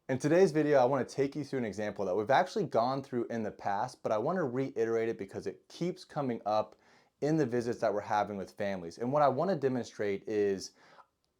In today's video, I want to take you through an example that we've actually gone through in the past, but I want to reiterate it because it keeps coming up in the visits that we're having with families. And what I want to demonstrate is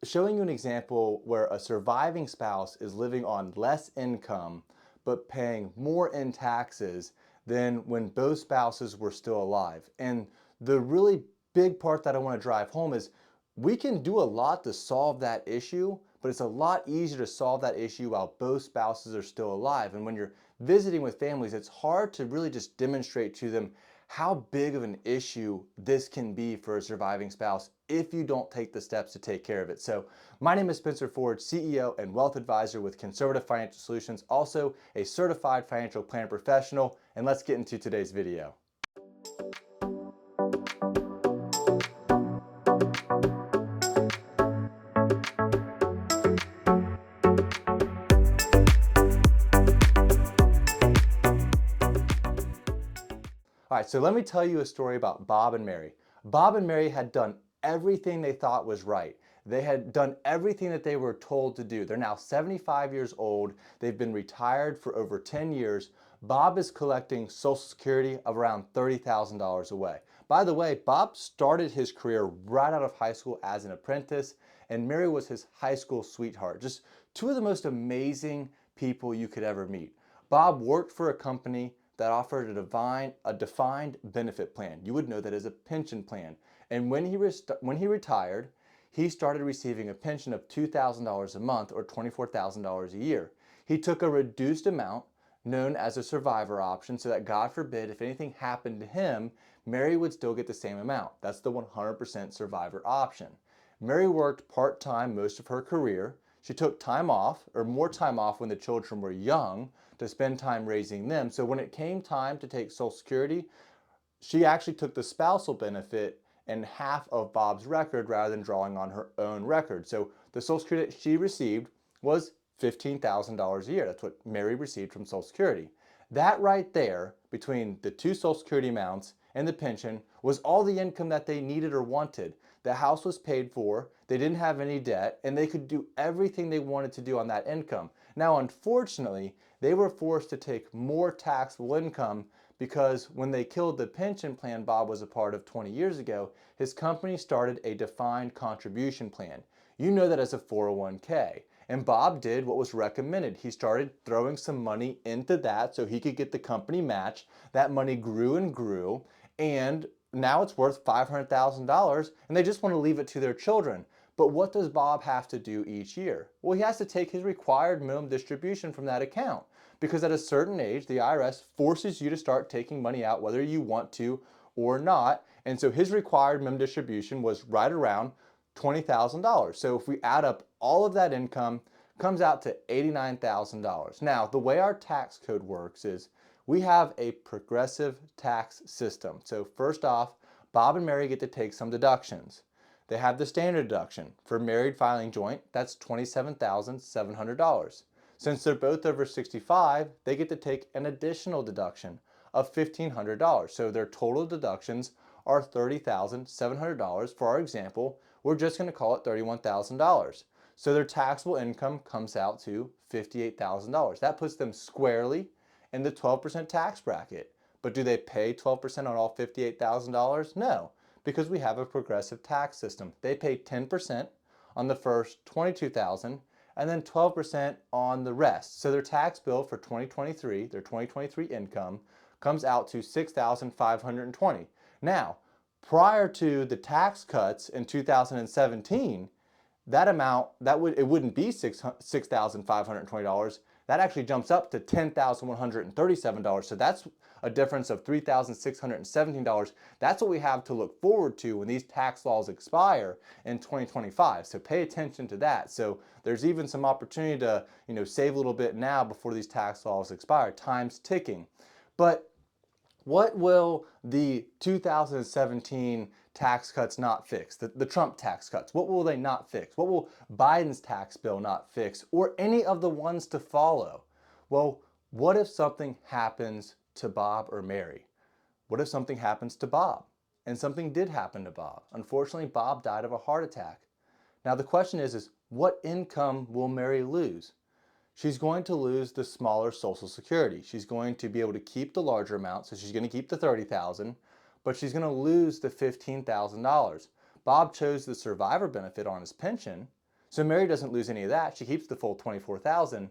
showing you an example where a surviving spouse is living on less income, but paying more in taxes than when both spouses were still alive. And the really big part that I want to drive home is we can do a lot to solve that issue, but it's a lot easier to solve that issue while both spouses are still alive. And when you're visiting with families, it's hard to really just demonstrate to them how big of an issue this can be for a surviving spouse if you don't take the steps to take care of it. So my name is Spencer Ford, CEO and wealth advisor with Conservative Financial Solutions, also a certified financial planner professional, and let's get into today's video. All right, so let me tell you a story about Bob and Mary. Bob and Mary had done everything they thought was right. They had done everything that they were told to do. They're now 75 years old. They've been retired for over 10 years. Bob is collecting Social Security of around $30,000 away. By the way, Bob started his career right out of high school as an apprentice, and Mary was his high school sweetheart. Just two of the most amazing people you could ever meet. Bob worked for a company that offered a defined benefit plan. You would know that as a pension plan. And when he retired, he started receiving a pension of $2,000 a month or $24,000 a year. He took a reduced amount known as a survivor option so that God forbid if anything happened to him, Mary would still get the same amount. That's the 100% survivor option. Mary worked part-time most of her career. She took time off, or more time off when the children were young, to spend time raising them. So when it came time to take Social Security, she actually took the spousal benefit and half of Bob's record rather than drawing on her own record. So the Social Security that she received was $15,000 a year. That's what Mary received from Social Security. That right there, between the two Social Security amounts and the pension, was all the income that they needed or wanted. The house was paid for, they didn't have any debt, and they could do everything they wanted to do on that income. Now, unfortunately, they were forced to take more taxable income because when they killed the pension plan Bob was a part of 20 years ago, his company started a defined contribution plan. You know that as a 401k. And Bob did what was recommended. He started throwing some money into that so he could get the company match. That money grew and grew, and now it's worth $500,000, and they just want to leave it to their children. But what does Bob have to do each year? Well, he has to take his required minimum distribution from that account, because at a certain age, the IRS forces you to start taking money out whether you want to or not. And so his required minimum distribution was right around $20,000. So if we add up all of that income, comes out to $89,000. Now, the way our tax code works is we have a progressive tax system. So first off, Bob and Mary get to take some deductions. They have the standard deduction. For married filing joint, that's $27,700. Since they're both over 65, they get to take an additional deduction of $1,500. So their total deductions are $30,700. For our example, we're just going to call it $31,000. So their taxable income comes out to $58,000. That puts them squarely in the 12% tax bracket. But do they pay 12% on all $58,000? No, because we have a progressive tax system. They pay 10% on the first $22,000 and then 12% on the rest. So their tax bill for 2023, their 2023 income, comes out to $6,520. Now, prior to the tax cuts in 2017, that amount, it wouldn't be $6,520. That actually jumps up to $10,137. So that's a difference of $3,617. That's what we have to look forward to when these tax laws expire in 2025. So pay attention to that. So there's even some opportunity to, save a little bit now before these tax laws expire. Time's ticking. But what will the 2017 tax cuts not fix? The Trump tax cuts, what will they not fix? What will Biden's tax bill not fix? Or any of the ones to follow? Well, what if something happens to Bob or Mary? What if something happens to Bob? And something did happen to Bob. Unfortunately, Bob died of a heart attack. Now the question is what income will Mary lose? she's going to lose the smaller Social Security. She's going to be able to keep the larger amount, so she's going to keep the $30,000, but she's going to lose the $15,000. Bob chose the survivor benefit on his pension, so Mary doesn't lose any of that. She keeps the full $24,000.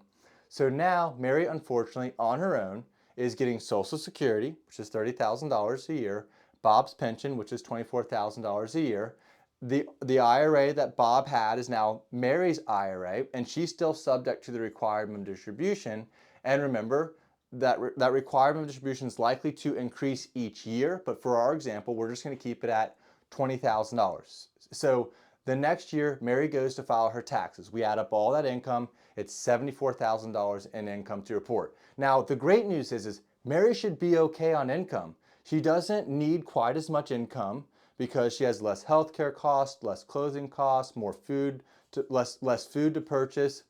So now Mary, unfortunately, on her own, is getting Social Security, which is $30,000 a year, Bob's pension, which is $24,000 a year. The IRA that Bob had is now Mary's IRA, and she's still subject to the required minimum distribution. And remember, that required minimum distribution is likely to increase each year, but for our example, we're just going to keep it at $20,000. So the next year, Mary goes to file her taxes. We add up all that income. It's $74,000 in income to report. Now, the great news is Mary should be okay on income. She doesn't need quite as much income because she has less healthcare costs, less clothing costs, more food, less food to purchase.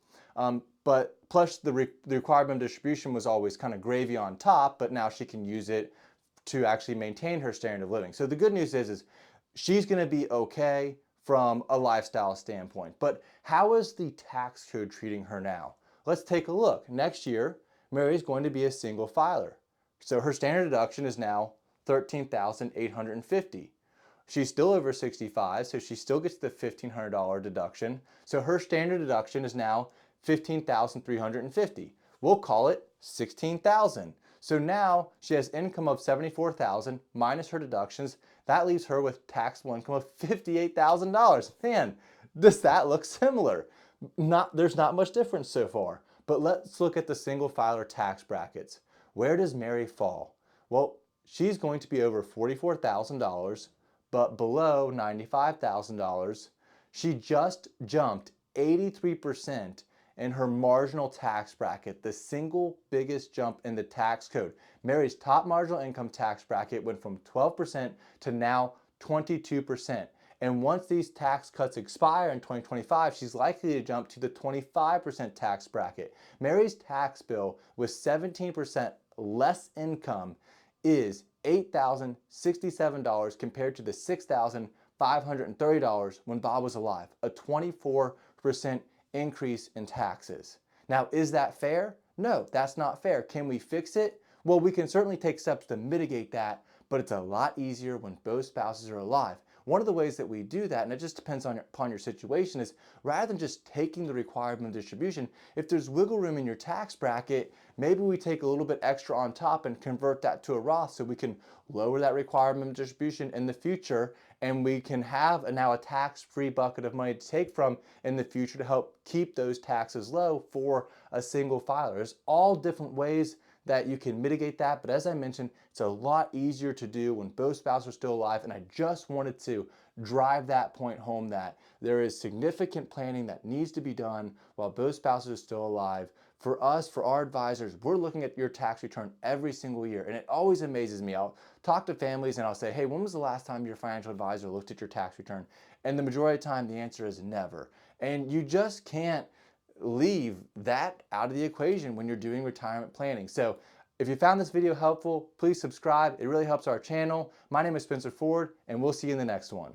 But plus the required minimum distribution was always kind of gravy on top, but now she can use it to actually maintain her standard of living. So the good news is she's going to be okay from a lifestyle standpoint. But how is the tax code treating her now? Let's take a look. Next year, Mary's going to be a single filer. So her standard deduction is now $13,850. She's still over 65, so she still gets the $1,500 deduction. So her standard deduction is now $15,350. We'll call it $16,000. So now she has income of $74,000 minus her deductions. That leaves her with taxable income of $58,000. Man, does that look similar? There's not much difference so far. But let's look at the single filer tax brackets. Where does Mary fall? Well, she's going to be over $44,000, but below $95,000. She just jumped 83% in her marginal tax bracket, the single biggest jump in the tax code. Mary's top marginal income tax bracket went from 12% to now 22%. And once these tax cuts expire in 2025, she's likely to jump to the 25% tax bracket. Mary's tax bill with 17% less income is $8,067 compared to the $6,530 when Bob was alive, a 24% increase in taxes. Now, is that fair? No, that's not fair. Can we fix it? Well, we can certainly take steps to mitigate that, but it's a lot easier when both spouses are alive. One of the ways that we do that, and it just depends upon your situation, is rather than just taking the required minimum distribution, if there's wiggle room in your tax bracket, maybe we take a little bit extra on top and convert that to a Roth so we can lower that required minimum distribution in the future, and we can have now a tax-free bucket of money to take from in the future to help keep those taxes low for a single filer. There's all different ways that you can mitigate that, but as I mentioned, it's a lot easier to do when both spouses are still alive, and I just wanted to drive that point home that there is significant planning that needs to be done while both spouses are still alive. For us, for our advisors, we're looking at your tax return every single year, and it always amazes me. I'll talk to families and I'll say, hey, when was the last time your financial advisor looked at your tax return? And the majority of the time, the answer is never. And you just can't leave that out of the equation when you're doing retirement planning. So if you found this video helpful, please subscribe. It really helps our channel. My name is Spencer Ford, and we'll see you in the next one.